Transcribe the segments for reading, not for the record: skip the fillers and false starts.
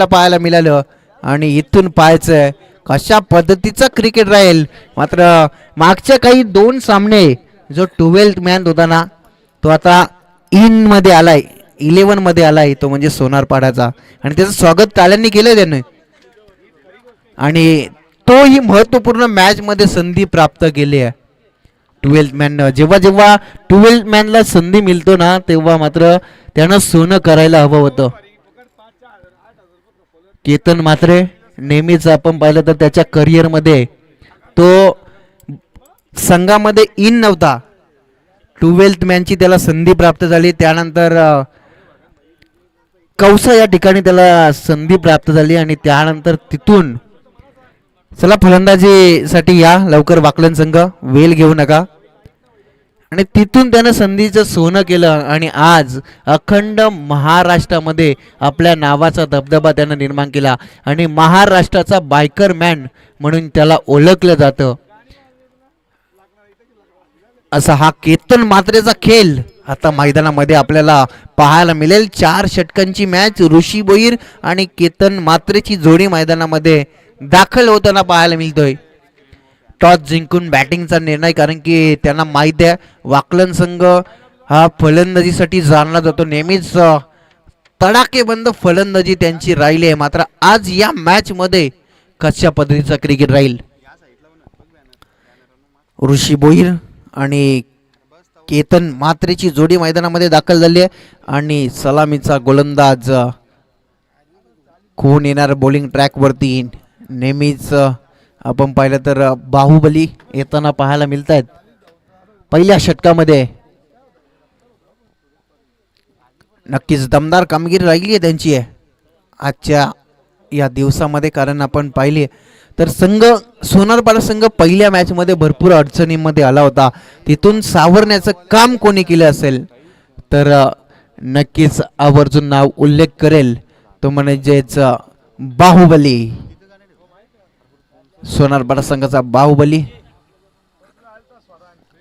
पाहायला मिळालं आणि इथून पाहायचं कशा पद्धतीचं क्रिकेट राहील. मात्र मागच्या काही 2 सामने जो 12th मॅन होता ना तो आता इन मध्ये आलाय, 11 मध्ये आलाय, तो म्हणजे सोनारपाड्याचा. आणि त्याचं स्वागत टाळ्यांनी केलं त्याने आणि तो ही महत्वपूर्ण मॅच मध्ये संधी प्राप्त केली आहे 12th मॅन. जेव्हा जेव्हा 12th मॅनला संधी मिळतो ना तेव्हा मात्र त्यानं सोनं करायला हवं होतं. केतन मात्रे नेहमीच आपण पाहिलं तर त्याच्या करिअर मध्ये तो संघामध्ये इन नव्हता. 12th मॅनची त्याला संधी प्राप्त झाली, त्यानंतर कौसा या ठिकाणी त्याला संधी प्राप्त झाली आणि त्यानंतर तिथून चला फलंदाजीसाठी या लवकर वाकलन संघ वेल घेऊ नका, आणि तिथून त्यानं संधीचं सोनं केलं आणि आज अखंड महाराष्ट्रामध्ये आपल्या नावाचा दबदबा त्यानं निर्माण केला आणि महाराष्ट्राचा बायकर मॅन म्हणून त्याला ओळखलं जातं. असा हा केतन मात्रेचा खेळ आता मैदानामध्ये आपल्याला पाहायला मिळेल. 4 षटकांची मॅच, ऋषी भोईर आणि केतन मात्रेची जोडी मैदानामध्ये दाखल होताना पाहायला मिळतोय. टॉस जिंकून बॅटिंगचा निर्णय, कारण की त्यांना माहिती आहे वाकलन संघ हा फलंदाजीसाठी जाणला जातो. नेहमीच तडाखेबंद फलंदाजी त्यांची राहिली आहे. मात्र आज या मॅच मध्ये कशा पद्धतीचा क्रिकेट राहील. ऋषी भोईर आणि केतन मात्रेची जोडी मैदानामध्ये दाखल झाली आहे आणि सलामीचा गोलंदाज कोण येणार बॉलिंग ट्रॅक वरती. नेहमीच आपण पाहिलं तर बाहुबली येताना पाहायला मिळत आहेत पहिल्या षटकामध्ये. नक्कीच दमदार कामगिरी राहिली आहे त्यांची आजच्या या दिवसामध्ये, कारण आपण पाहिले तर संघ सोनारपाडा संघ पहिल्या मॅच मध्ये भरपूर अडचणींमध्ये आला होता. तिथून सावरण्याचं काम कोणी केलं असेल तर नक्कीच आवर्जून नाव उल्लेख करेल तो म्हणजेच बाहुबली, सोनारपाडा संघाचा बाहुबली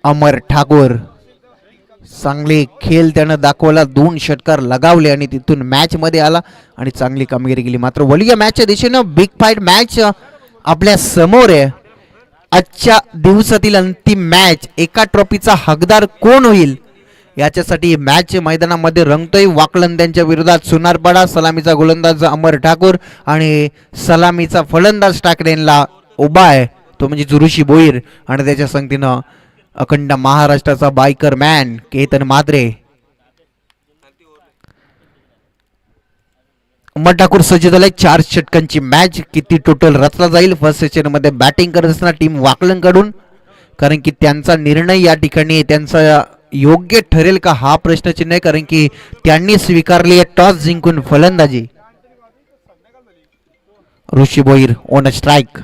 अमर ठाकूर. चांगले खेळ त्यानं दाखवला, 2 षटकार लगावले आणि तिथून मॅच मध्ये आला आणि चांगली कामगिरी केली. मात्र वलिया मॅचच्या दिशेनं बिग फाईट मॅच आपल्या समोर आहे. आजच्या दिवसातील अंतिम मॅच, एका ट्रॉफीचा हकदार कोण होईल याच्यासाठी मॅच मैदानामध्ये रंगतोय. वाकलंद्यांच्या विरोधात सोनारपाडा, सलामीचा गोलंदाज अमर ठाकूर आणि सलामीचा फलंदाज टाकलेला उभा आहे तो म्हणजे ऋषी भोईर आणि त्याच्या संगतीनं अखंड महाराष्ट्राचा बायकर मॅन केतन मात्रे. अमर ठाकूर सज्ज झालाय. 4 षटकांची मॅच किती टोटल रचला जाईल. फर्स्ट सेशन मध्ये बॅटिंग करत असताना टीम वाकलन कडून, कारण की त्यांचा निर्णय या ठिकाणी त्यांचा योग्य ठरेल का हा प्रश्नचिन्ह आहे, कारण की त्यांनी स्वीकारली आहे टॉस जिंकून फलंदाजी. Rishi Bhoir on strike,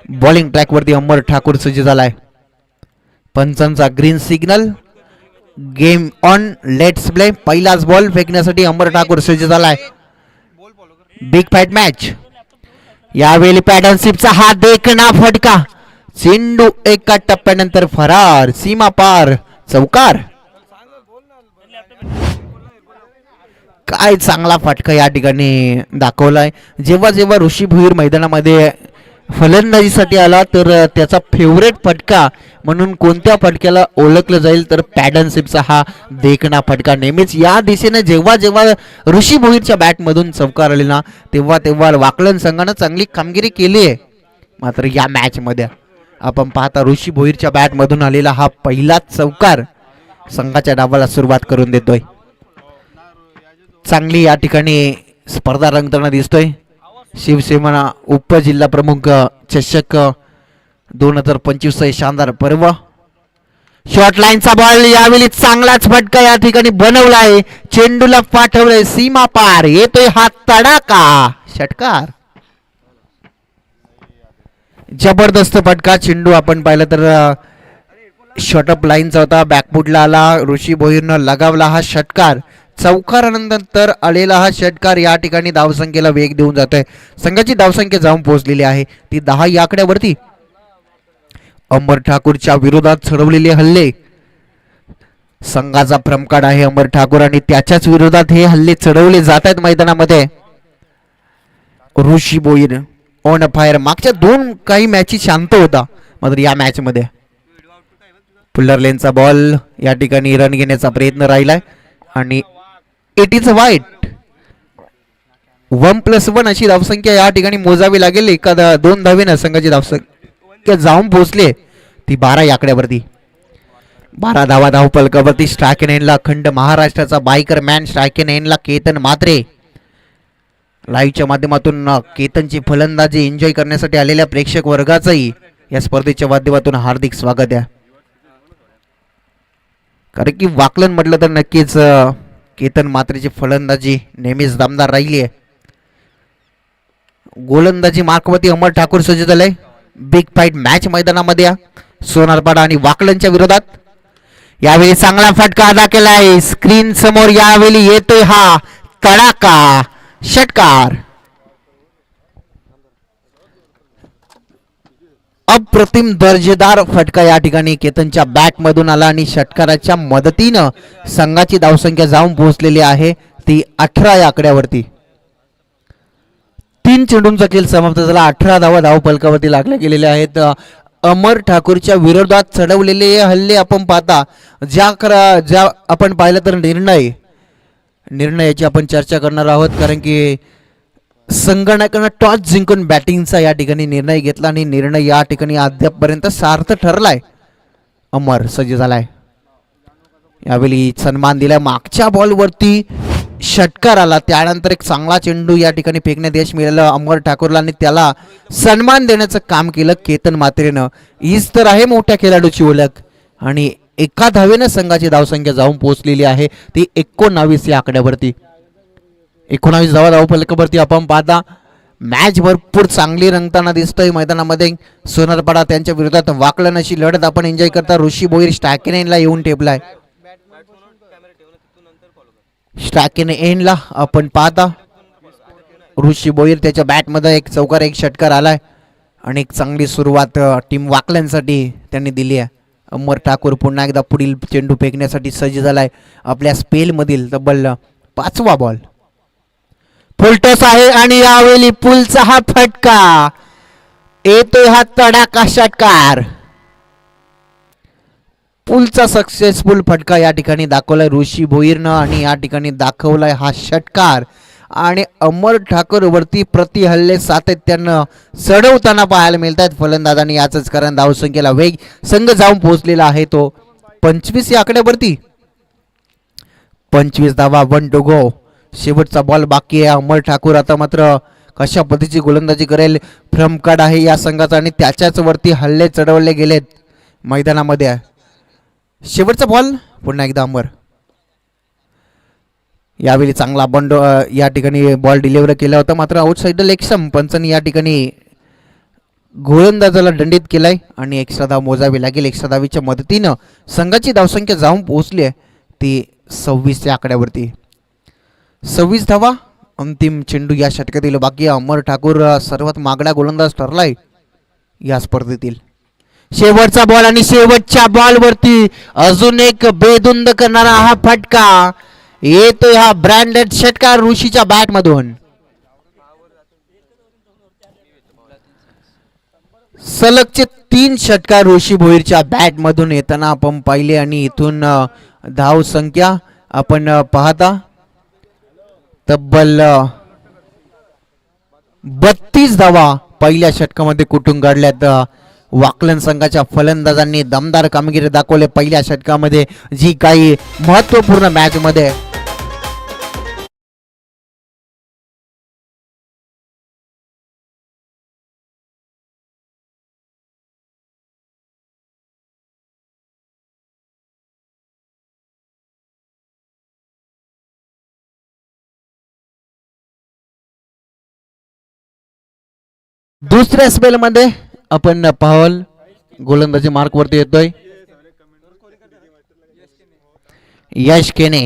bowling track वरती अमर ठाकूर सज्ज झालाय. पंचांचा green signal, game on, let's play. पहिलाच बॉल फेकण्यासाठी अमर ठाकूर सज्ज झालाय. Big fight match. यावेळी पॅटर्नशिपचा हा देखणा फटका, चेंडू एका टप्प्यानंतर फरार, सीमा पार, चौकार. काय चांगला फटका या ठिकाणी दाखवलाय. जेव्हा जेव्हा ऋषी भोईर मैदानामध्ये फलंदाजीसाठी आला तर त्याचा फेवरेट फटका म्हणून कोणत्या फटक्याला ओळखलं जाईल तर पॅटर्नशिपचा हा देखणा फटका. नेहमीच या दिशेने जेव्हा जेव्हा ऋषी भोईरच्या बॅटमधून चौकार आले ना तेव्हा तेव्हा वाकलन संघानं चांगली कामगिरी केली आहे. मात्र या मॅच मध्ये आपण पाहता ऋषी भोईरच्या बॅटमधून आलेला हा पहिलाच चौकार संघाच्या डावाला सुरुवात करून देतोय. चांगली या ठिकाणी स्पर्धा रंगताना दिसतोय. शिवसेना उपजिल्हा प्रमुख चषक 2025 शानदार पर्व. शॉर्ट लाईनचा बॉल, यावेळी चांगलाच फटका या ठिकाणी बनवला आहे. चेंडूला पाठवलंय सीमा पार, येतोय हा तडाका, षटकार. जबरदस्त फटका. चेंडू आपण पाहिलं तर शॉर्टअप लाईनचा होता, बॅकफुटला आला, ऋषी भोईरनं लगावला हा षटकार. चौकारानंतर आलेला हा षटकार या ठिकाणी धावसंख्येला वेग देऊन जातोय. संघाची धावसंख्या जाऊन पोहोचलेली आहे ती 10 या आकड्यावरती. अमर ठाकूरच्या विरोधात चढवलेले हल्ले, संघाचा भ्रमकाड आहे अमर ठाकूर आणि त्याच्याच विरोधात हे हल्ले चढवले जात आहेत मैदानामध्ये. ऋषी भोईर ऑन फायर. मागच्या दोन काही मॅचेस शांत होता, मात्र या मॅच मध्ये पुल्लर लेनचा बॉल या ठिकाणी रन घेण्याचा प्रयत्न राहिलाय आणि इट इज वाईट. 1+1 अशी धावसंख्या या ठिकाणी मोजावी लागेल. एखादा 2 धावेनं संघाची धावसंख्या जाऊन पोहोचले ती 12 या आकड्यावरती. 12 धावा धावफलकावरती. स्ट्रायक एंडला अखंड महाराष्ट्राचा बायकर मॅन स्ट्रायक एंडला केतन म्हात्रे. लाईव्हच्या माध्यमातून केतनची फलंदाजी एन्जॉय करण्यासाठी आलेल्या प्रेक्षक वर्गाचंही या स्पर्धेच्या माध्यमातून हार्दिक स्वागत आहे. कारण की वाकलन म्हटलं तर नक्कीच केतन म्हात्रेची फलंदाजी नेहमीच दमदार राहिली आहे. गोलंदाजी मार्कवरती अमर ठाकूर सज्ज झालाय. बिग फाईट मॅच मैदानामध्ये सोनारपाडा आणि वाकलनच्या विरोधात. यावेळी चांगला फटका अदा केलाय. स्क्रीन समोर यावेळी येतोय हा तडाका षटकार. अप्रतिम दर्जेदार फटका या ठिकाणी केतनच्या बॅट मधून आला आणि षटकाराच्या मदतीनं संघाची धावसंख्या जाऊन पोहोचलेली आहे ती 18 या आकड्यावरती. 3 चेंडूंचा खेळ समाप्त झाला. 18 धावा धावफलकावरती लागल्या गेलेल्या आहेत. अमर ठाकूरच्या विरोधात चढवलेले हल्ले आपण पाहता ज्या आपण पाहिलं तर निर्णयाची आपण चर्चा करणार आहोत. कारण की संगणकानं टॉस जिंकून बॅटिंगचा या ठिकाणी निर्णय घेतला आणि निर्णय या ठिकाणी अद्यापपर्यंत सार्थ ठरलाय. अमर सज्ज झालाय. यावेळी सन्मान दिलाय. मागच्या बॉलवरती षटकार आला, त्यानंतर एक चांगला चेंडू या ठिकाणी फेकण्यात यश मिळालं अमर ठाकूरला आणि त्याला सन्मान देण्याचं काम केलं केतन म्हात्रेनं. हीच तर आहे मोठ्या खेळाडूची ओळख. आणि एका धावेनं संघाची धावसंख्या जाऊन पोहोचलेली आहे ती 19 या आकड्यावरती. 19 धावा धावफलकावरती आपण पाहता मॅच भरपूर चांगली रंगताना दिसतोय मैदानामध्ये. सोनारपाडा त्यांच्या विरोधात वाकलन अशी लढत आपण एन्जॉय करता. ऋषी भोईर स्ट्रायक एंडला येऊन ठेपलाय. स्ट्रायक एंडला आपण पाहता ऋषी भोईर त्याच्या बॅटमध्ये एक चौकार एक षटकार आलाय आणि एक चांगली सुरुवात टीम वाकलनसाठी त्यांनी दिली आहे. अमर ठाकूर पुन्हा एकदा पुढील चेंडू फेकण्यासाठी सज्ज झालाय. आपल्या स्पेलमधील तब्बल 5वा बॉल. फुलटॉस आहे आणि यावेळी पुलचा हा फटका येतोय हा तडाका षटकार. पुलचा सक्सेसफुल फटका या ठिकाणी दाखवलाय ऋषी भोईरनं आणि या ठिकाणी दाखवलाय हा षटकार. आणि अमर ठाकूर वरती प्रति हल्ले सातत्यानं चढवताना पाहायला मिळत आहेत फलंदाजांनी. याच कारण धावसंख्येला वेग संघ जाऊन पोहोचलेला आहे तो 25 या आकड्यावरती. 25 धावा 1 to go. शेवटचा बॉल बाकी आहे. अमर ठाकूर आता मात्र कशा पद्धतीची गोलंदाजी करेल फ्रम कार्ड आहे या संघाचा आणि त्याच्याच वरती हल्ले चढवले गेलेत मैदानामध्ये. शेवटचा बॉल पुन्हा एकदा अमर. यावेळी चांगला बंडो या ठिकाणी बॉल डिलिव्हर केला होता, मात्र आउटसाइड लेग स्टंप पंचांनी या ठिकाणी गोलंदाजाला दंडित केलाय आणि एक्स्ट्रा धाव मोजावी लागेल. एक्स्ट्रा धावीच्या मदतीनं संघाची धावसंख्या जाऊन पोहोचली आहे ती 26 या आकड्यावरती. 26 धावा अंतिम चेंडू या षटकातील बाकी. अमर ठाकूर सर्वात मागणा गोलंदाज ठरलाय या स्पर्धेतील. शेवटचा बॉल आणि शेवटच्या बॉलवरती अजून एक बेधुंद करणारा हा फटका येतोय हा ब्रँडेड षटकार ऋषीच्या बॅट मधून. सलगचे 3 षटकार ऋषी भोईरच्या बॅट मधून येताना आपण पाहिले आणि इथून धाव संख्या आपण पाहता तब्बल 32 धावा पहिल्या षटकामध्ये कुठून काढल्यात. वाकलन संघाच्या फलंदाजांनी दमदार कामगिरी दाखवले पहिल्या षटकामध्ये जी काही महत्त्वपूर्ण मॅच मध्ये. दुसऱ्या स्पेल मध्ये आपण पाहाल गोलंदाजी मार्क वरती येतोय यश केने.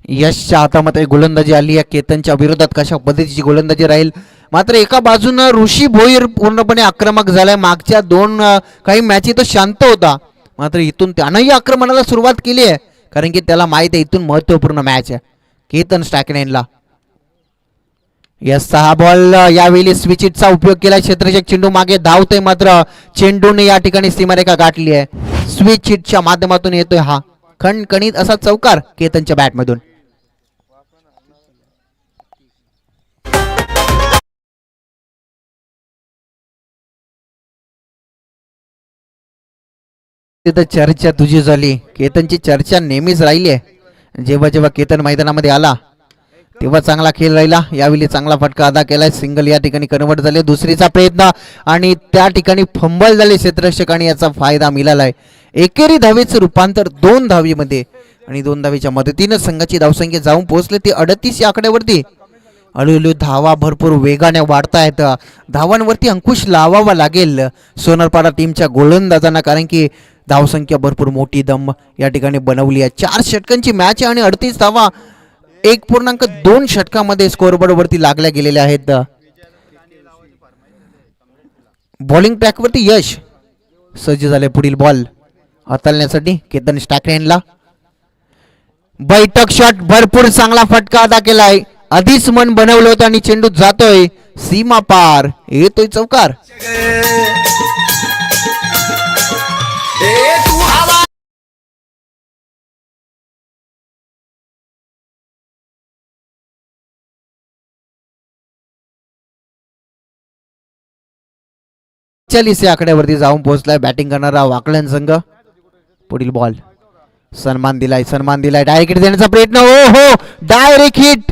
यशच्या हातामध्ये गोलंदाजी आली आहे. केतनच्या विरोधात कशा पद्धतीची गोलंदाजी राहील. मात्र एका बाजूनं ऋषी भोईर पूर्णपणे आक्रमक झालाय. मागच्या 2 काही मॅची तो शांत होता, मात्र इथून त्यानंही आक्रमणाला सुरुवात केली आहे कारण की त्याला माहित आहे इथून महत्त्वपूर्ण मॅच आहे. केतन स्ट्रायक लाईनला या 6 बॉल यावेळी स्विच हिटचा उपयोग केला. क्षेत्ररक्षक चेंडू मागे धावतोय, मात्र चेंडूने या ठिकाणी सीमारेखा गाठली आहे. स्विच हिटच्या माध्यमातून येतोय हा खणखणीत असा चौकार केतनच्या बॅटमधून. तिथं चर्चा तुझी झाली. केतनची चर्चा नेहमीच राहिली आहे. जेव्हा जेव्हा केतन मैदानामध्ये आला तेव्हा चांगला खेळ राहिला. यावेळी चांगला फटका अदा केलाय. सिंगल या ठिकाणी कन्वर्ट झाले. दुसरीचा प्रयत्न आणि त्या ठिकाणी फंबल झाले क्षेत्ररक्षकांनी, याचा फायदा मिळालाय. एकेरी धावेचं रूपांतर 2 धावीमध्ये आणि 2 धावीच्या मदतीनं संघाची धावसंख्या जाऊन पोहोचले ती 38 या आकड्यावरती. हळूहळू धावा भरपूर वेगाने वाढतायत. धावांवरती अंकुश लावावा लागेल सोनारपाडा टीमच्या गोलंदाजांना, कारण की धावसंख्या भरपूर मोठी दम या ठिकाणी बनवली आहे. 4 षटकांची मॅच आहे आणि 38 धावा 1.2 षटकामध्ये स्कोअरबोर्ड वरती लागल्या गेलेल्या आहेत. बॉलिंग ट्रॅकवरती यश सज्ज झाले पुढील बॉल हाताळण्यासाठी. केतन स्टॅकरेनला बैठक शॉट, भरपूर चांगला फटका अदा केलाय. आधीच मन बनवलं होतं आणि चेंडू जातोय सीमा पार, येतोय चौकार. या आकड्यावरती जाऊन पोहोचलाय बॅटिंग करणारा वाकलन संघ. पुढील बॉल सन्मान दिलाय डायरेक्ट देण्याचा प्रयत्न. हो हो, डायरेक्ट हिट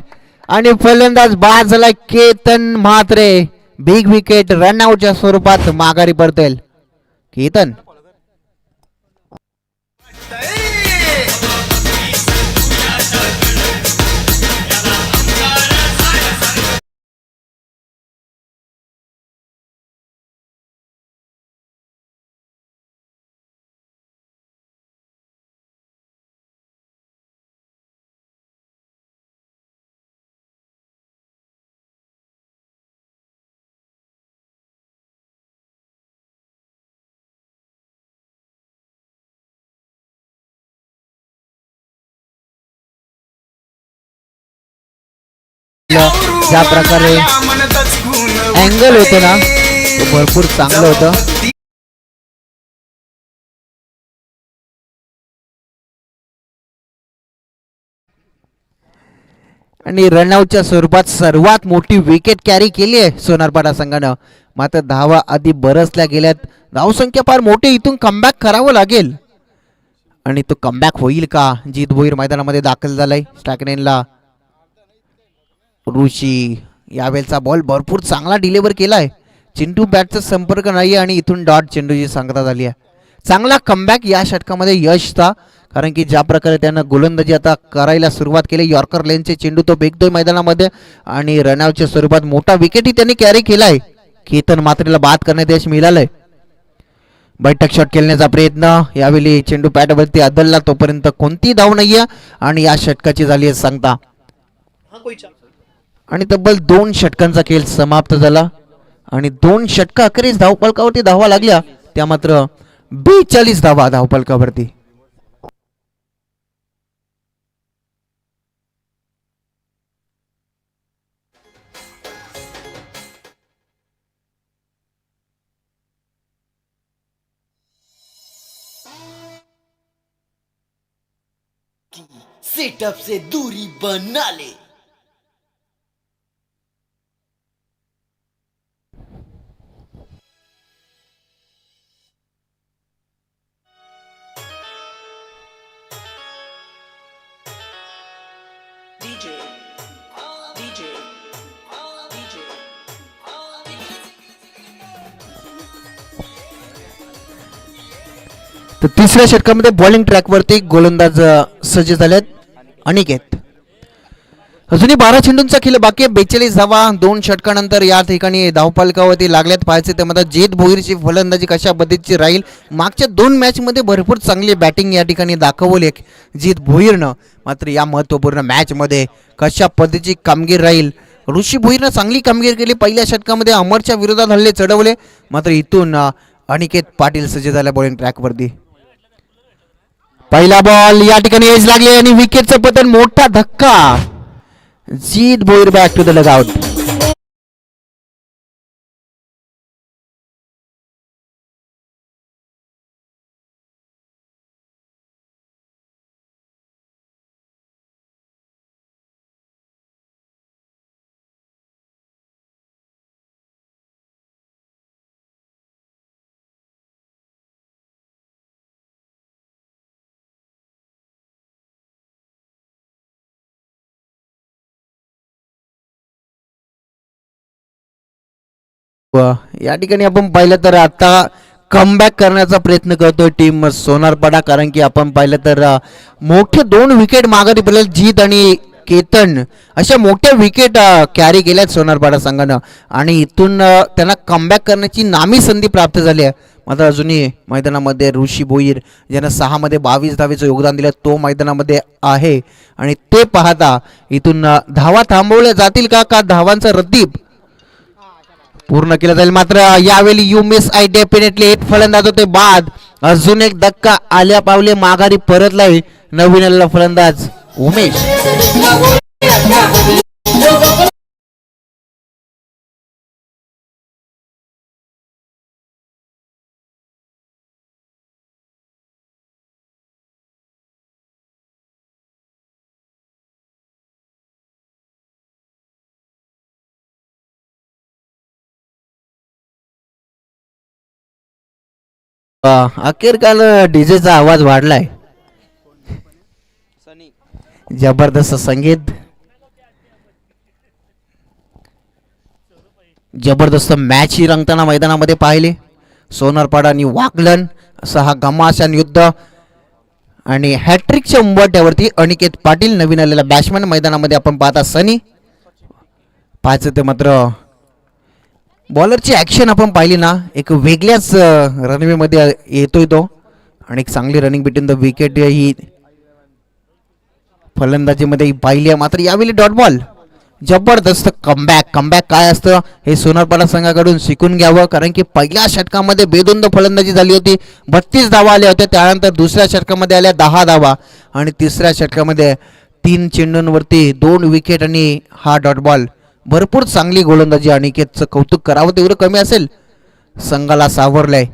आणि फलंदाज बाद झालाय. केतन म्हात्रे बिग विकेट रनआउटच्या स्वरूपात माघारी परतेल. केतन ज्या प्रकारे अँगल होतं ना तो भरपूर चांगलं होतं. आणि रनआउटच्या स्वरूपात सर्वात मोठी विकेट कॅरी केली आहे सोनारपाडा संघानं. मात्र धावा आधी बरसल्या गेल्यात. धावसंख्या फार मोठी, इथून कमबॅक करावं लागेल आणि तो कमबॅक होईल का? जीत भोईर मैदानामध्ये दाखल झालाय. स्टॅकनेनला ऋषी यावेळचा बॉल भरपूर चांगला डिलिव्हर केलाय. चेंडू बॅटचा संपर्क नाही आणि इथून डॉट चेंडूची सांगता झाली आहे. चांगला कमबॅक या षटकामध्ये यशचा, कारण की ज्या प्रकारे त्यानं गोलंदाजी आता करायला सुरुवात केली. यॉर्कर लेनचे चेंडू तो फेकतोय मैदानामध्ये आणि रनआउटच्या स्वरूपात मोठा विकेटही त्यांनी कॅरी केलाय. केतन मात्रेला बाद करण्यात यश मिळालंय. बैठक शॉट खेळण्याचा प्रयत्न, यावेळी चेंडू पॅटवरती आदलला, तोपर्यंत कोणती धाव नाहीये आणि या षटकाची झाली आहे सांगता. आणि तब्बल 2 षटकांचा खेळ समाप्त झाला आणि 2 षटका अखेरीस धावफलकावरती धावा लागल्या. त्या मात्र 42 धावा धावफलकावरती. सेटअप से दूरी बना ले. तर तिसऱ्या षटकामध्ये बॉलिंग ट्रॅकवरती गोलंदाज सज्ज झालेत. अनिकेत अजूनही 12 चेंडूंचा खेळ बाकी आहे. 42 धावा 2 षटकानंतर या ठिकाणी धावफलकावरती लागल्यात. पाहायचे ते मध्ये जीत भोईरची फलंदाजी कशा पद्धतीची राहील. मागच्या 2 मॅचमध्ये भरपूर चांगली बॅटिंग या ठिकाणी दाखवली जीत भोईरनं, मात्र या महत्त्वपूर्ण मॅचमध्ये कशा पद्धतीची कामगिरी राहील. ऋषी भोईरनं चांगली कामगिरी केली. पहिल्या षटकामध्ये अमरच्या विरोधात हल्ले चढवले, मात्र इथून अनिकेत पाटील सज्ज झाल्या बॉलिंग ट्रॅकवरती. पहिला बॉल या ठिकाणी एज लागले आणि विकेटचं पतन, मोठा धक्का. Jeet Bhoir back to the dugout. या ठिकाणी आपण पाहिलं तर आता कमबॅक करण्याचा प्रयत्न करतोय टीम सोनारपाडा, कारण की आपण पाहिलं तर मोठे 2 विकेट माघारी पडले. जीत आणि केतन अशा मोठ्या विकेट कॅरी केल्यात सोनारपाडा संघानं आणि इथून त्यांना कमबॅक करण्याची नामी संधी प्राप्त झाली आहे. मात्र अजूनही मैदानामध्ये ऋषी भोईर ज्यानं 6 मध्ये 22 धावेचं योगदान दिलं तो मैदानामध्ये आहे आणि ते पाहता इथून धावा थांबवल्या जातील का धावांचा रतीब पूर्ण केलं जाईल. मात्र यावेळी यू मिस आय डेफिनेटली एक फलंदाज होते बाद. अजून एक धक्का आल्या पावले माघारी परतलाय नवीन आलेला फलंदाज उमेश. अखेरकाल डीजेचा आवाज वाढलाय. जबरदस्त संगीत, जबरदस्त मॅच ही रंगताना मैदानामध्ये पाहिले. सोनारपाडा आणि वाकलन असा हा घमासान युद्ध आणि हॅट्रिकच्या उंबरठ्यावरती अनिकेत पाटील नवीन आलेला बॅट्समॅन मैदानामध्ये आपण पाहता. सनी पाच ते मात्र बॉलरची ॲक्शन आपण पाहिली ना एक वेगळ्याच रनवेमध्ये येतोय तो आणि एक चांगली रनिंग बिटवीन द विकेट ही फलंदाजीमध्ये पाहिली आहे. मात्र यावेळी डॉट बॉल जबरदस्त कमबॅक काय असतं हे सोनारपाडा संघाकडून शिकून घ्यावं, कारण की पहिल्या षटकामध्ये बेधुंद फलंदाजी झाली होती. 32 धावा आल्या होत्या. त्यानंतर दुसऱ्या षटकामध्ये आल्या 10 धावा आणि तिसऱ्या षटकामध्ये 3 चेंडूंवरती 2 विकेट आणि हा डॉट बॉल. भरपूर चांगली गोलंदाजी अनिकेतचं कौतुक करावं तेवढं कमी असेल. संघाला सावरलंय.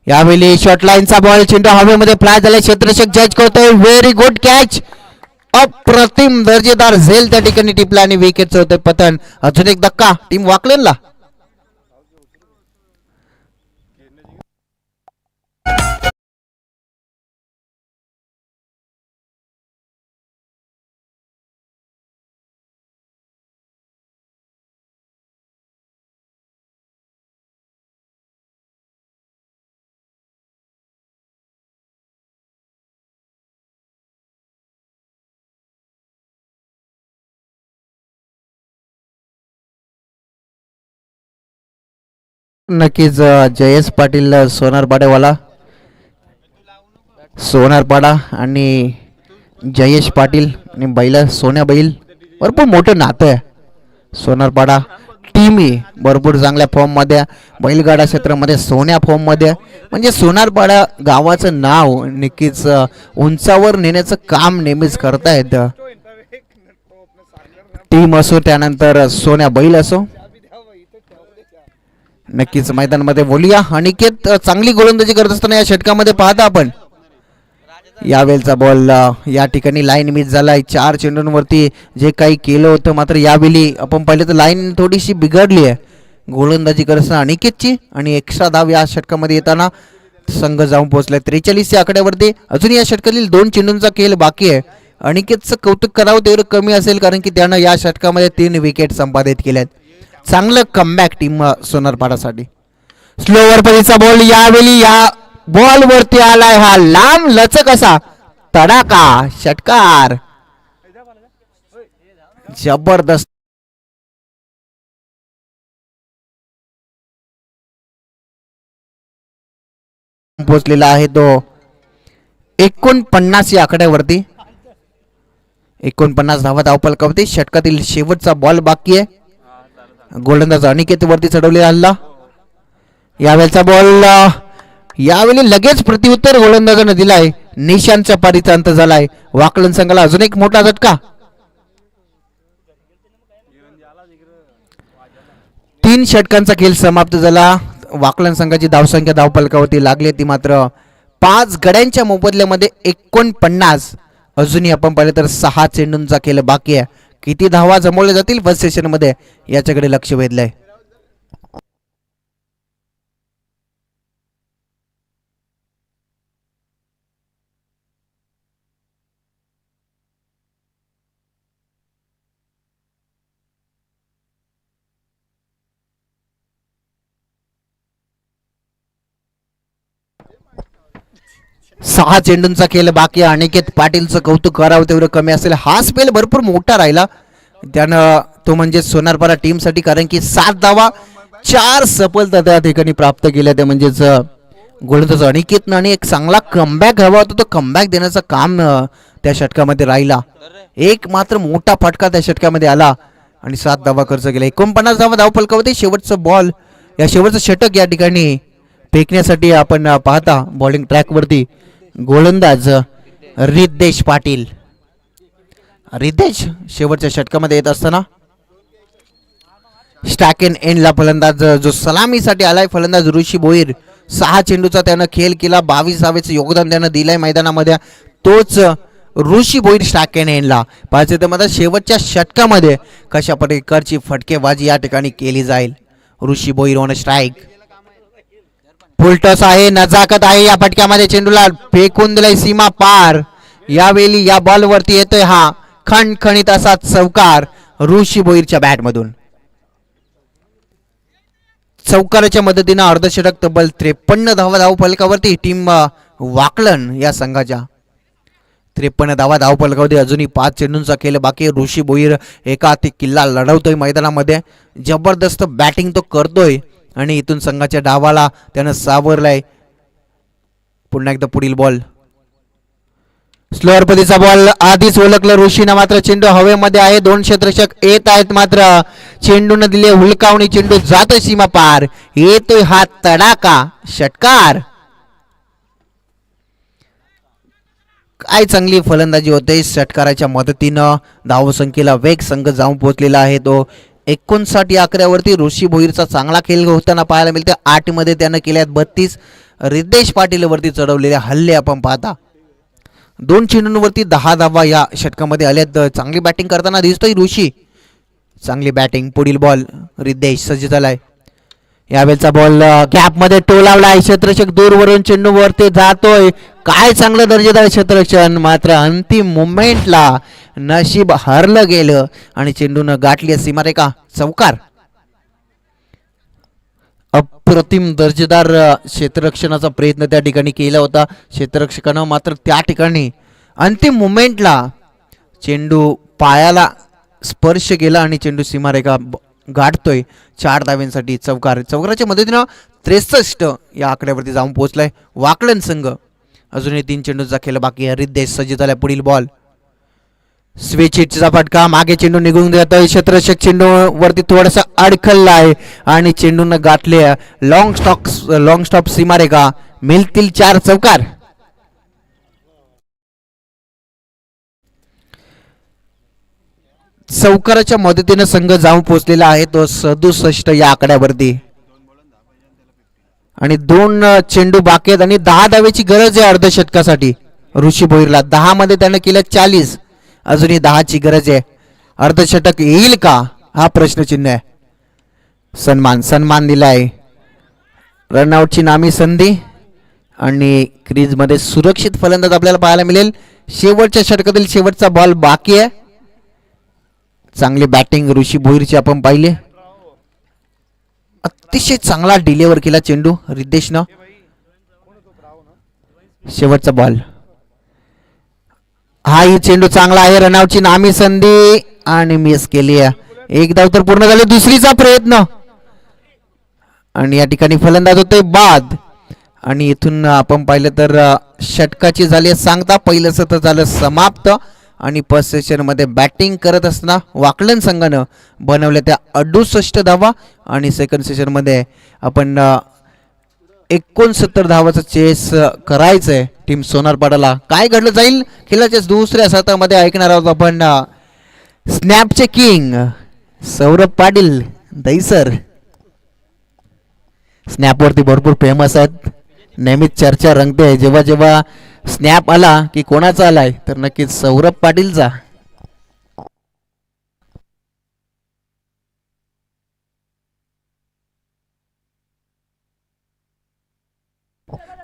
यावेळी शॉर्ट लाईनचा बॉल चेंडू हवेमध्ये फ्लाय झालाय. क्षेत्ररक्षक जज करतोय. Very good catch. अप्रतिम दर्जेदार झेल त्या ठिकाणी टिपला आणि विकेटचं होतं पतन. अजून एक धक्का टीम वाकलेला. नक्कीच जयेश पाटील सोनारपाड्यावाला, सोनारपाडा आणि जयेश पाटील आणि बैल सोन्या बैल भरपूर मोठं नातं आहे. सोनारपाडा टीम ही भरपूर चांगल्या फॉर्ममध्ये, बैलगाडा क्षेत्रामध्ये सोन्या फॉर्ममध्ये, म्हणजे सोनारपाडा गावाचं नाव नक्कीच उंचावर नेण्याचं काम नेहमीच करतायत. टीम असो त्यानंतर सोन्या बैल असो. नक्कीच मैदानामध्ये बोलूया. अनिकेत चांगली गोलंदाजी करत असताना या षटकामध्ये पाहता आपण यावेळचा बॉल या ठिकाणी लाईन मिस झालाय. 4 चेंडूंवरती जे काही केलं होतं मात्र यावेळी आपण पाहिलं तर लाईन थोडीशी बिघडली आहे गोलंदाजी करत असताना अनिकेतची आणि एक्स्ट्रा धाव या षटकामध्ये येताना संघ जाऊन पोहोचलाय 43च्या आकड्यावरती. अजून या षटकातील 2 चेंडूंचा खेळ बाकी आहे. अनिकेतचं कौतुक करावं तेवढं कमी असेल, कारण की त्यानं या षटकामध्ये 3 विकेट संपादित केल्यात. चांगलं कमबॅक टीम सोनारपाडासाठी. स्लोवर परीचा बॉल यावेळी या बॉल वरती आलाय हा लांब लचक असा तडाका षटकार. जबरदस्त पोहोचलेला आहे तो 49 या आकड्यावरती. 49 धावा धावपलकावरती. षटकातील शेवटचा बॉल बाकी आहे. गोलंदाज अनिकेत वरती चढवलेला हल्ला. यावेळचा बॉल यावेळी लगेच प्रत्युत्तर गोलंदाजानं दिलाय. निशांतच्या पारीचा अंत झालाय. वाकलन संघाला अजून एक मोठा झटका. 3 षटकांचा खेळ समाप्त झाला. वाकलन संघाची धावसंख्या धावपलकावरती लागली ती मात्र 5 गड्यांच्या मोबदल्यामध्ये 49. अजूनही आपण पाहिलं तर 6 चेंडूंचा खेळ बाकी आहे. किती धावा जमवल्या जातील फर्स्ट सेशन मध्ये याच्याकडे लक्ष वेधलंय. 6 चेंडूंचा खेळ बाकी आहे. अनिकेत पाटीलचं कौतुक करावं तेवढं कमी असेल. हा स्पेल भरपूर मोठा राहिला त्यानं, तो म्हणजे सोनारपाडा टीमसाठी, कारण की 7 धावा 4 सफलता त्या ठिकाणी प्राप्त केल्या. ते म्हणजेच गोलंदाज अनिकेतनं आणि एक चांगला कमबॅक हवा होता, तो कमबॅक देण्याचं काम त्या षटकामध्ये राहिला. एक मात्र मोठा फटका त्या षटकामध्ये आला आणि 7 धावा खर्च केला. 49 धावा धावफलकावरती शेवटचं बॉल, या शेवटचं षटक या ठिकाणी फेकण्यासाठी आपण पाहता बॉलिंग ट्रॅकवरती गोलंदाज रिद्धेश पाटील. रिद्धेश शेवटच्या षटकामध्ये येत असताना स्टॅक इन एंडला फलंदाज जो सलामीसाठी आलाय फलंदाज ऋषी भोईर. 6 चेंडूचा त्यानं खेळ केला, 22 धावेचं योगदान त्यानं दिलंय मैदानामध्ये. तोच ऋषी भोईर स्टॅक इन एंडला पाहिजे तर मला शेवटच्या षटकामध्ये कशा प्रकारची फटकेबाजी या ठिकाणी केली जाईल. ऋषी भोईर ऑन स्ट्राईक. फुलटॉस आहे, नजाकत आहे या फटक्यामध्ये. चेंडूला फेकून दिलाय सीमा पार. यावेळी या बॉल वरती येतोय हा खणखणीत असा चौकार ऋषी भोईरच्या बॅट मधून. चौकाराच्या मदतीनं अर्धषटक तब्बल 53 धावा धावफलकावरती टीम वाकलन या संघाच्या. 53 धावा धावफलकावरती अजूनही 5 चेंडूंचा खेळ बाकी. ऋषी भोईर एका हाती किल्ला लढवतोय मैदानामध्ये. जबरदस्त बॅटिंग तो करतोय आणि इथून संघाच्या डावाला त्यानं सावरलाय. पुन्हा एकदा पुढील बॉल, स्लोअर पद्धतीचा बॉल आधीच ओळखलं ऋषीनं, मात्र चेंडू हवेमध्ये आहे. 2 क्षेत्ररक्षक येत आहेत, मात्र चेंडून दिले हुलकावणी. चेंडू जातोय सीमा पार, येतोय हा तडाका षटकार. काय चांगली फलंदाजी होते षटकाराच्या मदतीनं. धावसंख्येला वेग संघ जाऊन पोहोचलेला आहे. तो 59 या आकड्यावरती ऋषी भोईरचा चांगला खेळ होताना पाहायला मिळते. 8 मध्ये त्यानं केल्यात 32. रिद्धेश पाटील वरती चढवलेले हल्ले आपण पाहता. 2 चेंडूंवरती 10 धावा या षटकामध्ये आल्यात. चांगली बॅटिंग करताना दिसतोय ऋषी, चांगली बॅटिंग. पुढील बॉल, रिद्धेश सज्ज झालाय. यावेळेचा बॉल गॅप मध्ये टोलावलाय. क्षेत्ररक्षक दूरवरून चेंडू वरती जातोय. काय चांगलं दर्जेदार क्षेत्ररक्षण, मात्र अंतिम मुमेंटला नशीब हरलं गेलं आणि चेंडून गाठली सीमारेखा. चौकार. अप्रतिम दर्जेदार क्षेत्ररक्षणाचा प्रयत्न त्या ठिकाणी केला होता क्षेत्ररक्षकानं, मात्र त्या ठिकाणी अंतिम मुमेंटला चेंडू पायाला स्पर्श केला आणि चेंडू सीमारेखा गाठतोय. 4 धाव्यांसाठी चौकार. चौकाराच्या मदतीनं 63 या आकड्यावरती जाऊन पोहोचलाय वाकलन संघ. अजूनही 3 चेंडूचा खेळ बाकी आहे. रिद्धेश सज्ज झालाय. पुढील बॉल, स्विच हिटचा फटका. मागे चेंडू निघून जातोय. क्षेत्ररक्षक चेंडू वरती थोडासा अडखळला आहे आणि चेंडून गाठले. लॉंग स्टॉप सीमारेखा. मिळतील 4 चौकार. चौकाराच्या मदतीने संघ जाऊन पोहोचलेला आहे तो 67 या आकड्यावरती आणि 2 चेंडू बाकी आहेत आणि 10 धावेची गरज आहे अर्धषटकासाठी ऋषी भोईरला. 10 मध्ये त्याने केलं 40. अजूनही 10 ची गरज आहे. अर्धषटक येईल का हा प्रश्नचिन्ह आहे. सन्मान दिलाय. रनआउटची नामी संधी आणि क्रीज मध्ये सुरक्षित फलंदाज आपल्याला पाहायला मिळेल. शेवटच्या षटकातील शेवटचा बॉल बाकी आहे. चांगली बॅटिंग ऋषी भोईरची आपण पाहिले. अतिशय चांगला डिलेवर केला चेंडू रिद्धेशनं. शेवटचा बॉल, हा ही चेंडू चांगला आहे. रनआउटची नामी संधी आणि मिस केली आहे. 1 धाव तर पूर्ण झाले. दुसरीचा प्रयत्न आणि या ठिकाणी फलंदाज होते बाद. आणि इथून आपण पाहिलं तर षटकाची झाली सांगता. पहिलं सत्र झालं समाप्त आणि फर्स्ट सेशन मध्ये बॅटिंग करत असताना वाकलन संघानं बनवल्या त्या 68 धावा आणि सेकंड सेशन मध्ये आपण 69 धावाचं चेस करायचंय टीम सोनारपाडाला. काय घडलं जाईल खेळाच्या दुसऱ्या सत्रामध्ये ऐकणार आहोत आपण. स्नॅपचे किंग सौरभ पाटील दैसर स्नॅपवरती भरपूर फेमस आहेत. नेहमीच चर्चा रंगते जेव्हा जेव्हा स्नॅप आला की कोणाचा आलाय तर नक्कीच सौरभ पाटीलचा.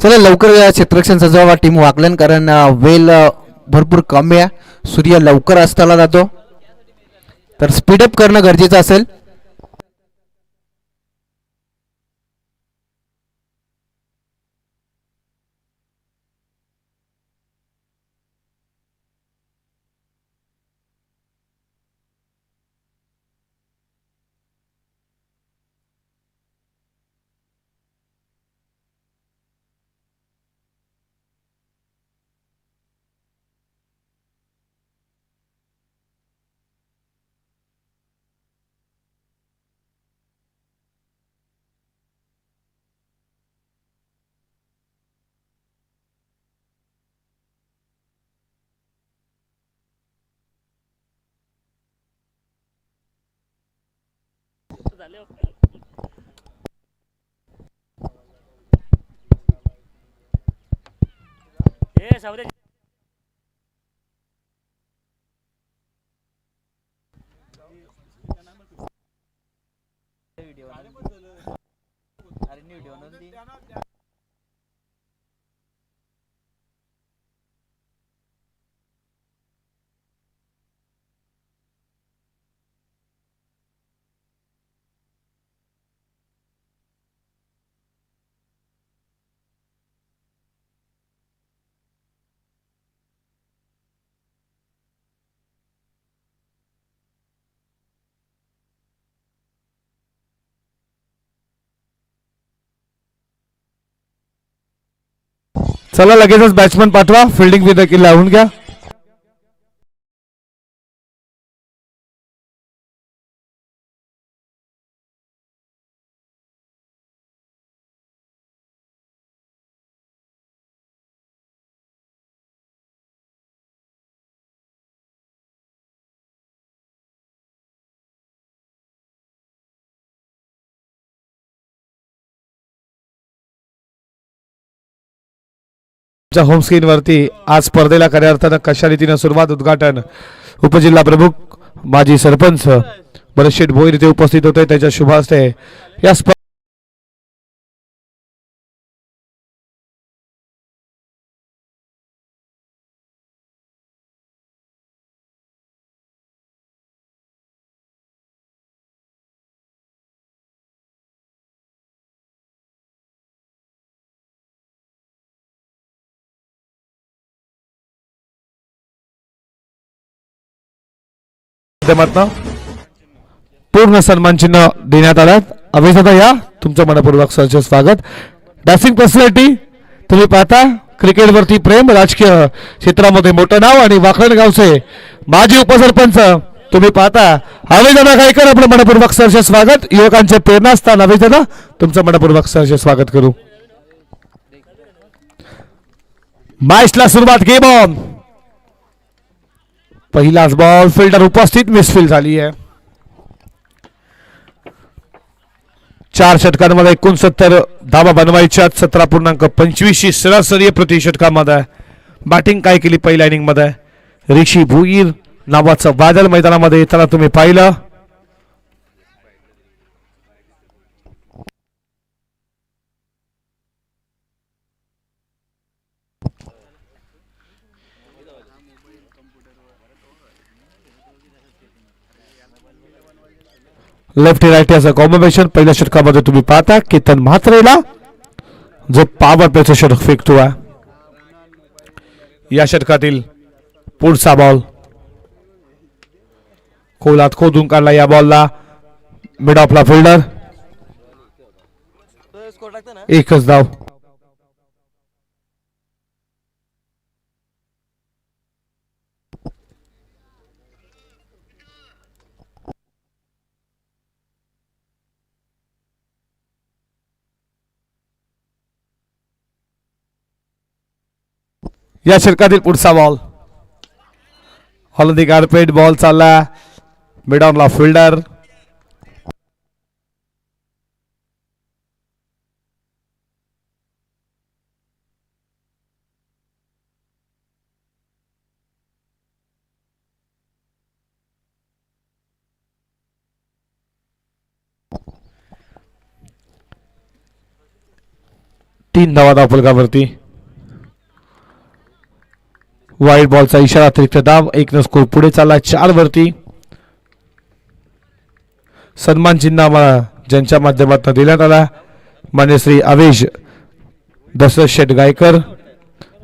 चला लवकर या क्षेत्ररक्षण सजवावा टीम वाकलन, कारण वेल भरपूर कमी आहे. सूर्य लवकर अस्ताला जातो तर स्पीडअप करणं गरजेचं असेल. चला लगेचच बॅट्समन पाठवा, फिल्डिंग देखील लावून घ्या. होम स्क्रीन वरती आज स्पर्धेला खऱ्या अर्थानं कशा रीतीने सुरुवात, उद्घाटन उपजिल्हा प्रमुख माजी सरपंच बरेचशे भोईर इथे उपस्थित होते. त्याच्या शुभ हस्ते या माध्यमातून पूर्ण सन्मान चिन्ह देण्यात आलं. अभिषेक या तुमचं मनपूर्वक सहर्ष स्वागत. डान्सिंग पर्सनॅलिटी तुम्ही पाहता, क्रिकेटवरती प्रेम, राजकीय क्षेत्रामध्ये मोठं नाव आणि वाकड गावचे माजी उपसरपंच तुम्ही पाहता अभिदादा गायकर, आपलं मनपूर्वक सहर्ष स्वागत. युवकांचे प्रेरणास्थान अभिदादा, तुमचं मनपूर्वक सहर्ष स्वागत करू. मॅचला सुरुवात, गेम ऑन. पहिलाच बॉल, फिल्डर उपस्थित, मिसफील्ड झाली आहे. 4 षटकांमध्ये 69 धावा बनवायच्या, 17.25 सरासरी प्रति षटकामध्ये. बॅटिंग काय केली पहिल्या इनिंग मध्ये, ऋषी भोईर नावाचं बादल मैदानामध्ये येताना तुम्ही पाहिलं. लेफ्ट राईट याचं कॉम्बिनेशन पहिल्या षटकामध्ये तुम्ही पाहता. केतन म्हात्रेला जो पॉवर प्लेचं षटक फेकतो आहे. या षटकातील पुढचा बॉल खोलात खोदून काढला. या बॉलला मिड ऑफला फिल्डर, एकच धाव. या षटकातील पुढचा बॉल हॉलंदी गारपेट, बॉल चालला मिड ऑनला फिल्डर. तीन धावा धावफलकावरती. वाईड बॉलचा इशारा, अतिरिक्त धाव, एक स्कोर पुढे चालला 4 वरती. सन्मान चिन्ह ज्यांच्या माध्यमातून देण्यात आला मान्य श्री अवेश दशरथ शेठ गायकर,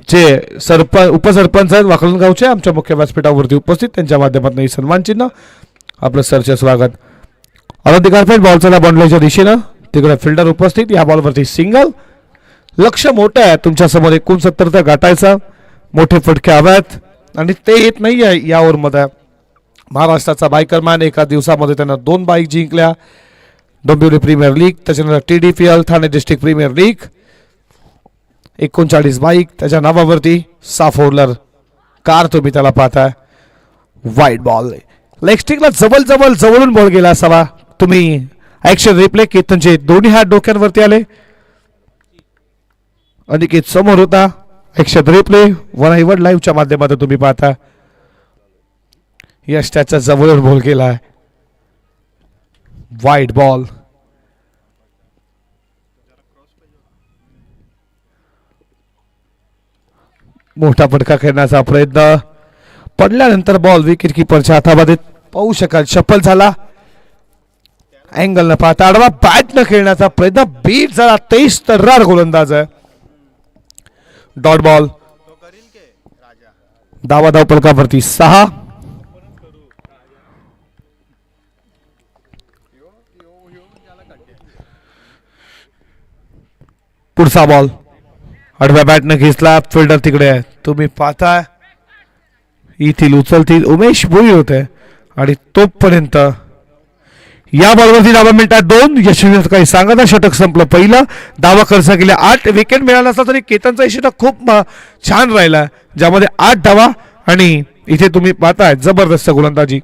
जे उपसरपंच आहेत वाकलन गावचे, आमच्या मुख्य व्यासपीठावरती उपस्थित, त्यांच्या माध्यमातून ही सन्मान चिन्ह. आपलं सरचे स्वागत. अनंती कारपेट, बॉल चालला बाउंड्रीच्या दिशेनं, तिकडे फिल्डर उपस्थित. या बॉलवरती सिंगल. लक्ष मोठं आहे तुमच्यासमोर, 69 तर गाठायचा, मोठे फटके हव्यात आणि ते येत नाही आहे या ओव्हरमध्ये. महाराष्ट्राचा बायकरमॅन, एका दिवसामध्ये त्यानं 2 बाईक जिंकल्या. डोंबिवली प्रीमियर लीग, त्याच्यानंतर TDPL Thane district premier league, 39 bike त्याच्या नावावरती. साफोरलर कार तुम्ही त्याला पाहताय. वाईड बॉल, लेग स्टिकला जवळून बॉल गेला असावा. तुम्ही ऍक्शन रिप्ले. केतनचे दोन्ही हात डोक्यांवरती आले. अनिकेत समोर होता. Action replay one I one लाईव्हच्या माध्यमातून तुम्ही पाहता. यश त्याचा जवळून बॉल केला. Wide ball. मोठा फटका खेळण्याचा प्रयत्न. पडल्यानंतर बॉल विकेट किपरच्या हातामध्ये पाहू शकाल शफल झाला. अँगल न पाहता आडवा बॅट न खेळण्याचा प्रयत्न. बीट झाला. 23 तर्रार गोलंदाज आहे. Dot ball. धावा धाव फलकावरती 6. पुढचा बॉल आडव्या बॅटनं घेतला. फिल्डर तिकडे आहे. तुम्ही पाहताय इथील उचलतील उमेश भोई होते आणि तोपर्यंत या बॉलवरती 9 मिनिटात 2 यशस्वी काही सांगता. षटक संपलं पहिलं. धावा खर्च केल्या 8. विकेट मिळाला असला तरी केतनचा षटक खूप छान राहिला, ज्यामध्ये 8 धावा आणि इथे तुम्ही पाहताय जबरदस्त गोलंदाजी.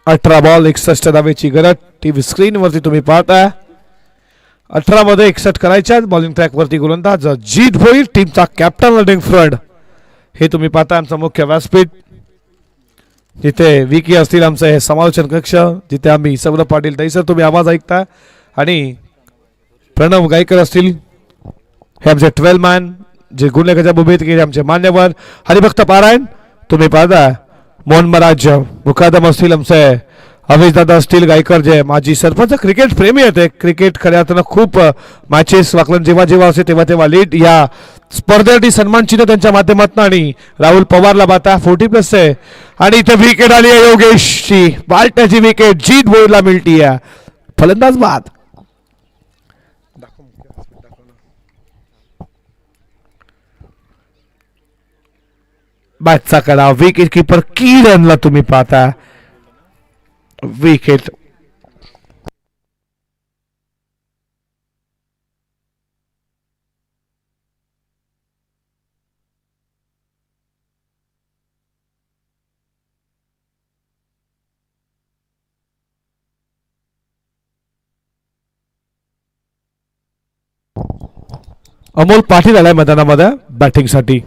अठरा बॉल 61 धावेची गरज. टीव्ही स्क्रीन वरती तुम्ही पाहताय 18 मध्ये 61 करायच्या. बॉलिंग ट्रॅक वरती गोलंदाज जीत भोईर, टीमचा कॅप्टन लडिंग फ्रंट. हे तुम्ही पाहताय आमचा मुख्य व्यासपीठ, जिथे विकी असतील आमचं हे समालोचन कक्ष, जिथे आम्ही सौरभ पाटील तैसर तुम्ही आवाज ऐकता आणि प्रणव गायकर असतील हे आमचे 12 मॅन जे गुणलेखाच्या भूमीत गेले आमचे मान्यवर. हरिभक्त पारायण तुम्ही पाहता. मोहन महाराज मुकादम असतील आमचे अवेश दादा असतील गायकर जे माजी सरपंच क्रिकेट प्रेमी आहेत. क्रिकेट खऱ्या अर्थानं खूप मॅचेस वाकलन जेव्हा जेव्हा असते तेव्हा तेव्हा लेट या स्पर्धेसाठी सन्मान चिन्ह त्यांच्या माध्यमातून. आणि राहुल पवारला बाता 40+ आहे आणि इथे विकेट आली आहे योगेशची. बालट्याची विकेट जीत भोईरला मिळती आहे. फलंदाज बाद. बॅटचा कडा. विकेट किपर किरणला तुम्ही पाहता. विकेट अमोल पाटील आलाय मैदानामध्ये बॅटिंग साठी.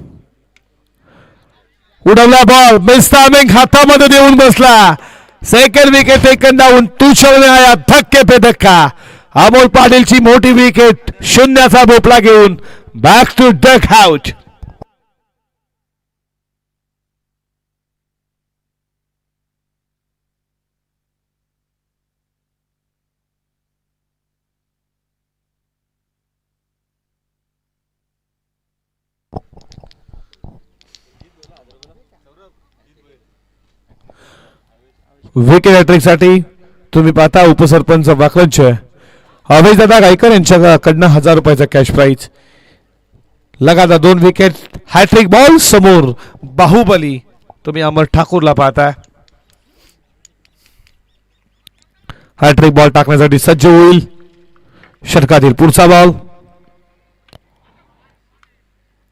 उडवला बॉल. मिस टायमिंग हातामध्ये देऊन बसला. Second wicket taken down. तुषारने आया धक्के पे धक्का. अमोल पाटीलची मोठी विकेट. शून्याचा भोपळा घेऊन back to duck out. Wicket hattrick साठी तुम्ही पाहता उपसरपंच वाकलंच अवेश दादा गायकर यांच्याकडनं 1000 रुपयाचा कॅश प्राइज. लगातार 2 विकेट. Hat trick ball. समोर बाहुबली तुम्ही अमर ठाकूरला पाहता. हॅट्रिक बॉल टाकण्यासाठी सज्ज होईल. षटकातील पुढचा बॉल.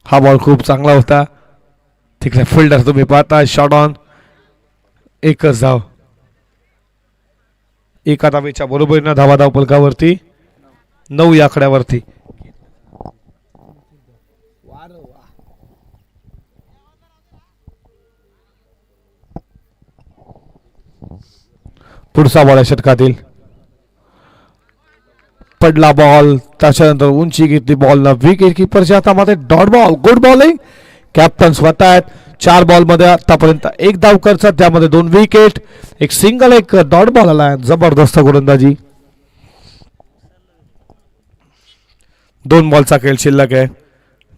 हा बॉल खूप चांगला होता. तिकडे फिल्डर तुम्ही पाहता. Shot on. एकच धाव. एका धावेच्या बरोबरीनं धावा धाव फलकावरती 9 या आकड्यावरती. पुढचा बॉल आहे षटकातील. पडला बॉल. त्याच्यानंतर उंची घेतली बॉल. विकेट किपरच्या हातामध्ये dot ball. Good bowling. Captain स्वतः आहेत. 4 बॉल मध्ये आतापर्यंत 1 धाव करतात, त्यामध्ये 2 विकेट, 1 सिंगल, 1 डॉट बॉल आला. जबरदस्त गोलंदाजी. 2 बॉलचा खेळ शिल्लक आहे.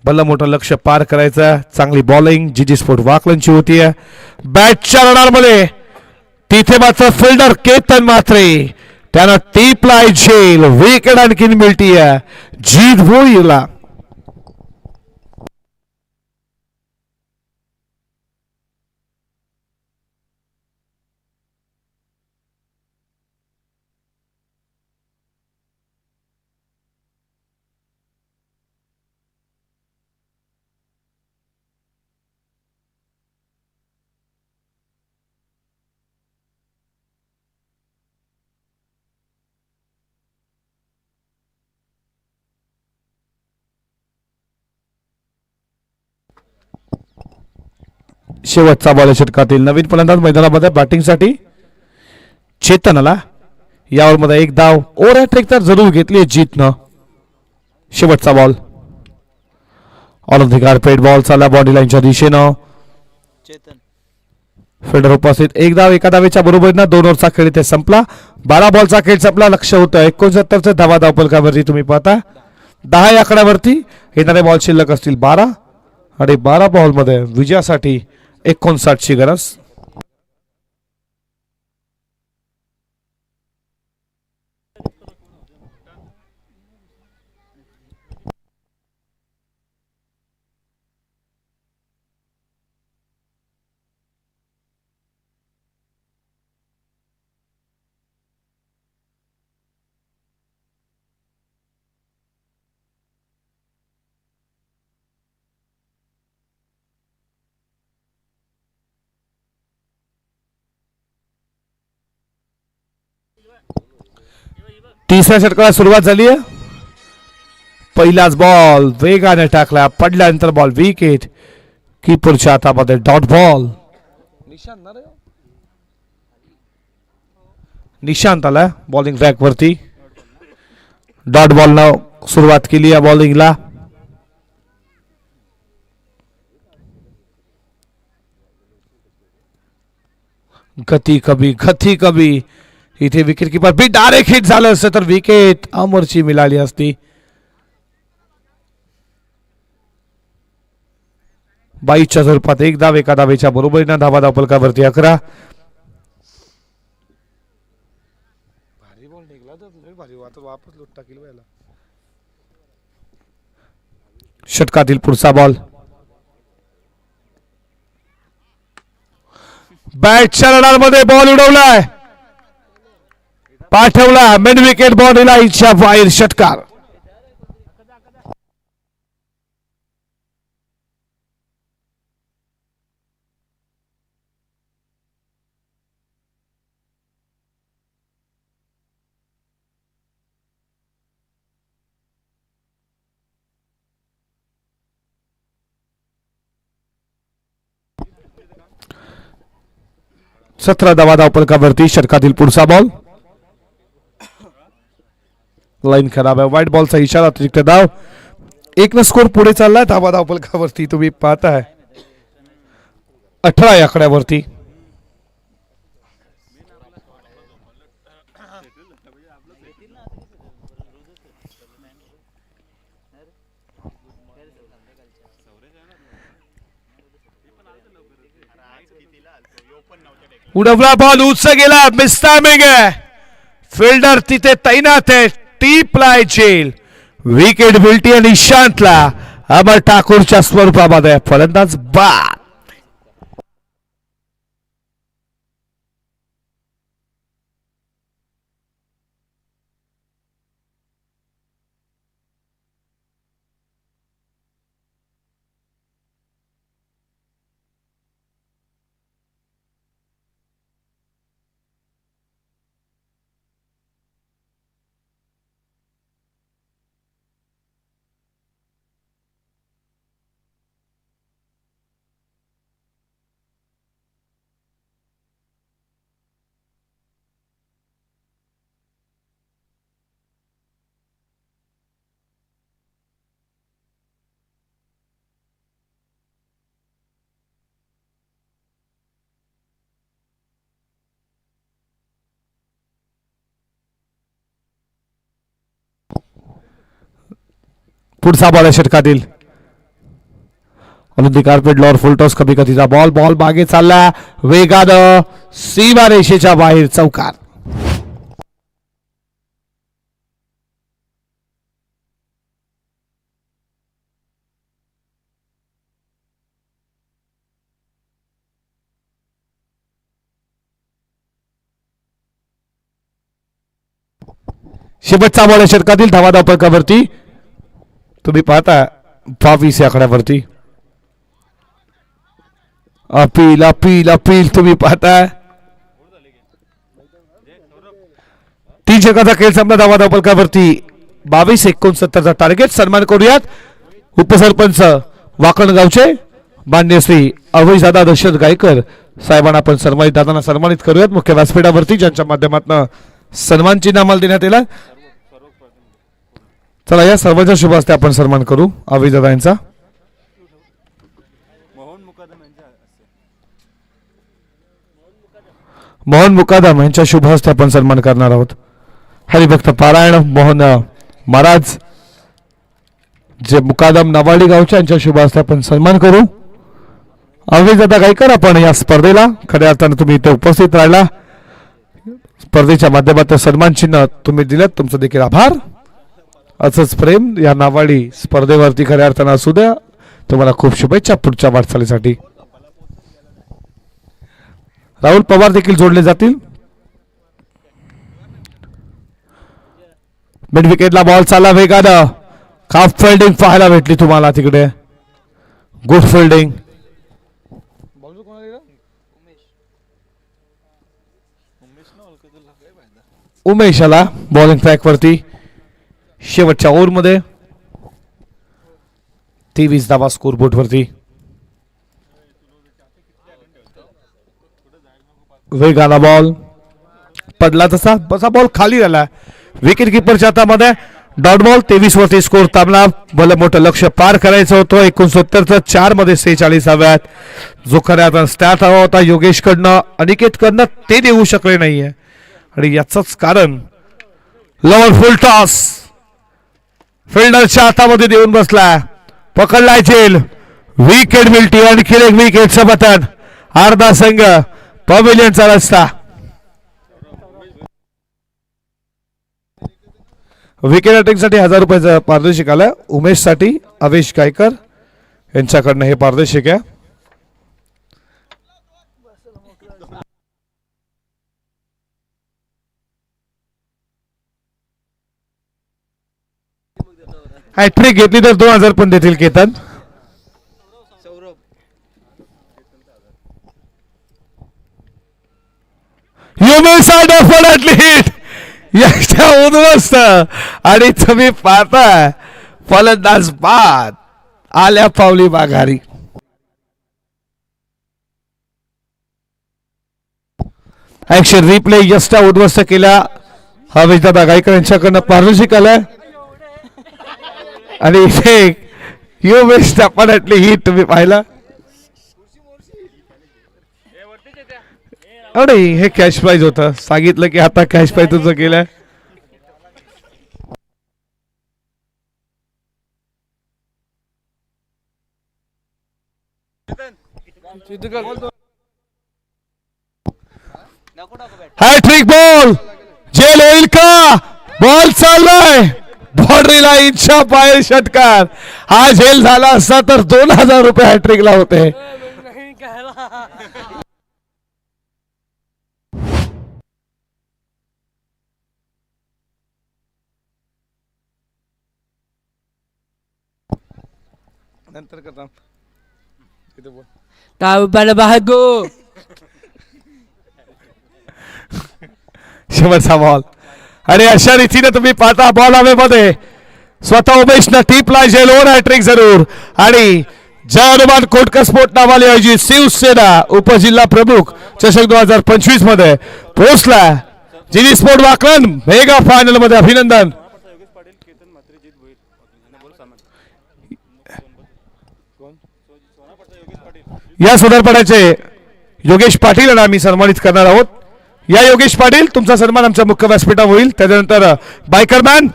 भलं मोठं लक्ष पार करायचं. चांगली बॉलिंग जीजी स्पोर्ट वाकलनची होती आहे. बॅटच्या रडारमध्ये तिथे मात्र फिल्डर केतन मात्रे त्यानं टीपला झेल. विकेट आणखीन मिळती आहे जीत भोईरला. शेवटचा बॉल षटकातील नवीन फलंदाज मैदानामध्ये बॅटिंगसाठी चेतन आला. यावर मध्ये एक धाव. ओव्हर हॅट्रिक तर जरूर घेतली जीतनं. शेवटचा ball on off the carpet. Ball चालला बॉडी लाईनच्या दिशेनं. फिल्डर उपस्थित. एक धाव एका धावेच्या बरोबरीनं 2 ओव्हरचा खेळ इथे संपला. 12 बॉलचा खेळ संपला. लक्ष होतं 69 धावा धावपलकावरती तुम्ही पाहता. 10 या आकड्यावरती येणारे बॉल शिल्लक असतील 12 आणि 12 बॉलमध्ये विजयासाठी 59ची गरज. तिसऱ्या षटकाला सुरुवात झाली आहे. पहिलाच बॉल वेगाने टाकला. पडल्यानंतर बॉल विकेट. कीपरच्या हातामध्ये डॉट बॉल. निशांत आला बॉलिंग ट्रॅक वरती. डॉट बॉल न सुरुवात केली या बॉलिंगला. गती कमी. इथे विकेट किपर बी डायरेक्ट हिट झालं असतं तर विकेट अमरची मिळाली असती. 22च्या स्वरूपात एक धाव एका धावेच्या बरोबरीनं धावा धावपलकावरती 11. षटकातील पुढचा बॉल. बॅटच्या रडारमध्ये बॉल उडवलाय. पाठवला मिड विकेट बॉडी लाईनच्या बाहेर. षटकार. सतरा धावा धावपलकावरती. षटकातील पुढचा बॉल. लाईन खराब आहे. व्हाईट बॉलचा इशारा. अतिरिक्त धाव. 1 स्कोर पुढे चाललाय धावा धावपलकावरती तुम्ही पाहताय. 18 या आकड्यावरती. उडवला बॉल. उंच गेला. मिस टायमिंग आहे. फिल्डर तिथे तैनात आहे. टीपलाय जेल. विकेट मिळती आणि शांतला अमर ठाकूरच्या स्वरूपामध्ये फलंदाज बाद. पुढचा बॉल आहे षटकातील. ऑन द कार्पेट लॉर फुलटॉस कमी गतीचा बॉल. बॉल मागे चालला वेगानं. सीमा रेषेच्या बाहेर. चौकार. शेवटचा बॉल आहे षटकातील धावा धावपलकावरती तुम्ही पाहता 22 या आकड्यावरती. अपील अपील अपील तुम्ही पाहताय. 3 षटकाचा खेळ संपला धावा धावपलकावरती. 22-69 टार्गेट. सन्मान करूयात उपसरपंच वाकणगावचे मान्य श्री अभयदादा दशरथ गायकर साहेबांना आपण दादांना सन्मानित करूयात मुख्य व्यासपीठावरती, ज्यांच्या माध्यमातून सन्मान चिन्ह आम्हाला देण्यात येईल. चला या सर्वांच्या शुभ हस्ते आपण सन्मान करू अभयदादा यांचा. मोहन मुकादम यांच्या शुभ हस्ते आपण सन्मान करणार आहोत. हरिभक्त पारायण मोहन महाराज जे मुकादम नवाडी गावचे, यांच्या शुभ हस्ते आपण सन्मान करू. अभयदादा गायकर, आपण या स्पर्धेला खऱ्या अर्थानं तुम्ही इथे उपस्थित राहिला, स्पर्धेच्या माध्यमातून सन्मान चिन्ह तुम्ही दिलं, तुमचं देखील आभार. असंच प्रेम या नावाडी स्पर्धेवरती खऱ्या अर्थानं असू द्या. तुम्हाला खूप शुभेच्छा पुढच्या वाटचालीसाठी. राहुल पवार देखील जोडले जातील. मिड विकेटला बॉल चालला वेगानं. हाफ फिल्डिंग पाहायला भेटली तुम्हाला तिकडे, गुड फिल्डिंग. उमेश आला बॉलिंग ट्रॅक वरती. शेवटच्या ओव्हरमध्ये 23 धावा स्कोरबोर्ड वरती. वेगाला बॉल पडला, तसा बसा बॉल खाली आला. विकेट किपरच्या हातामध्ये डॉट बॉल. 23 वरती स्कोर थांबला. भलं मोठं लक्ष पार करायचं होतं. 69 4 मध्ये 46 हव्यात. जो खऱ्या आता स्टॅट हवा होता योगेश कडनं, अनिकेत कडनं, ते देऊ शकले नाहीये. आणि याचंच कारण लवर फुल टॉस फिल्डरच्या हातामध्ये देऊन बसला. पकडलाय झेल. विकेट मिळते. आणखी एक विकेटचं बटन. अर्धा संघ पवेलियनचा रस्ता. विकेट अटेकसाठी 1000 रुपयाचं पारितोषिक आलं. उमेश साठी अवेश गायकर यांच्याकडनं हे पारितोषिक आहे. हॅट्रिक घेतली तर 2000 पण देतील केतन. याच्या उद्ध्वस्त आणि तुम्ही पाहता फलंदाज बाद आल्या पावली माघारी. ऍक्शन रिप्ले यष्टा उद्ध्वस्त केला. अभयदादा गायकर यांच्याकडनं पारितोषिक आलंय. आणि इथे यू बेस्ट अपॉर्च्युनिटी ही तुम्ही पाहिला. अरे हे कॅश प्राइज होतं. सांगितलं की आता कॅश प्राइज तुझं केलंय. Hat trick ball. जेल होईल का? बॉल चाललाय बाउंड्रीला. इंचा बाहेर षटकार. हा झेल झाला असता तर 2000 रुपये हॅट्रिकला होते. नंतर करता शेवटचा बॉल. आणि अशा रीतीने तुम्ही पाहता बॉल हवेमध्ये. स्वतः उमेशनं टीपला झेल ओव्हर हॅट्रिक जरूर. आणि जय हनुमान कोटका स्पोर्ट नावाने आयोजित शिवसेना उपजिल्हा प्रमुख चषक 2025 मध्ये पोहोचला. जिनी स्पोर्ट वाकलन मेगा फायनल मध्ये अभिनंदन. या सोनारपाड्याचे योगेश पाटील यांना आम्ही सन्मानित करणार आहोत. या योगेश पाटील, तुमचा सन्मान आमच्या मुख्य व्यासपीठावर होईल. त्याच्यानंतर बायकरमॅन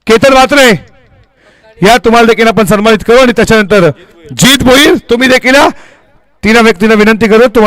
केतन वात्रे या तुम्हाला देखील आपण सन्मानित करू. आणि त्याच्यानंतर जीत भोईर तुम्ही देखील 3 व्यक्तींना विनंती करू.